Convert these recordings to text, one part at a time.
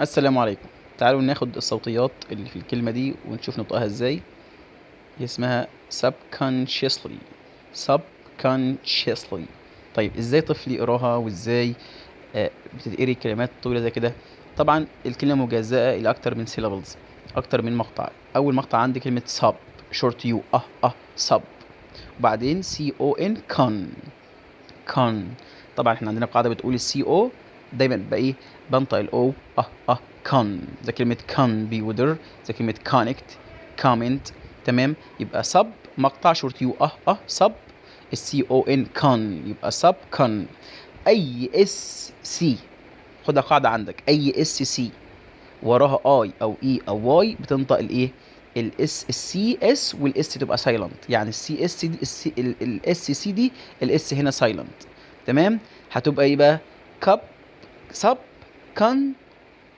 السلام عليكم. تعالوا ناخد الصوتيات اللي في الكلمة دي ونشوف نطقها ازاي. هي اسمها subconsciously. subconsciously. طيب ازاي طفل يقراها وازاي بتتقري كلمات طويلة زي كده؟ طبعا الكلمة مجزأة إلى أكتر من syllables، أكتر من مقطع. أول مقطع عندي كلمة sub short u sub، وبعدين con con. طبعا احنا عندنا قاعدة بتقول السي او دايما بقى ايه، بنطق الاو كون، زي كلمة كون بيودر، زي كلمة كونكت كومنت. تمام، يبقى سب مقطع شورت يو سب، السي او ان كون يبقى سب كون. اي اس سي، خدها قاعدة عندك، اي اس سي وراها اي او اي او واي بتنطق الايه، الاس السي اس، والاس تبقى سايلنت. يعني السي اس دي الاس سي دي الاس هنا سايلنت. تمام، هتبقى ايه بقى؟ كاب سب كان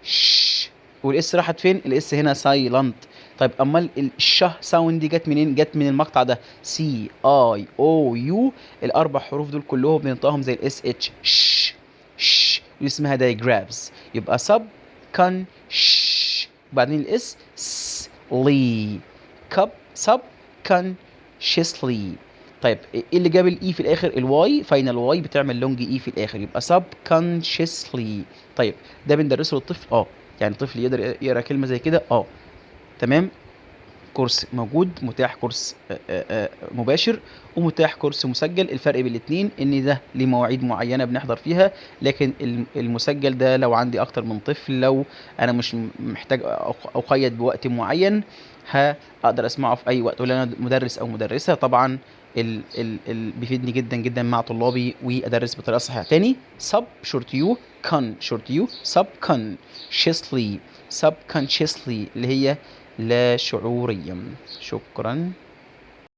ش، والاس راحت فين؟ الاس هنا سايلنت. طيب امال الشه ساوند دي جت منين؟ جت من المقطع ده سي اي او يو، الاربع حروف دول كلهم بننطقهم زي الاس اتش ش ش، دي اسمها دايجرافز. يبقى سب كان ش، وبعدين الاس س لي، كب سب كان شيسلي. طيب ايه اللي جاب الاي في الاخر؟ الواي، فاينل واي بتعمل لونج اي في الاخر، يبقى سب كونشسلي. طيب ده بندرسه للطفل، يعني الطفل يقدر يقرا كلمه زي كده، تمام. كورس موجود متاح، كورس مباشر، ومتاح كورس مسجل. الفرق بين الاتنين ان ده ليه مواعيد معينه بنحضر فيها، لكن المسجل ده لو عندي اكتر من طفل، لو انا مش محتاج اقيد بوقت معين، هقدر اسمعه في اي وقت، ولا انا مدرس او مدرسه طبعا بيفيدني جدا جدا مع طلابي وادرس بطريقه صحيحه. تاني، سب شورت يو، كون شورت يو، سب كونشسلي، سب كونشسلي اللي هي لا شعوريا. شكرا.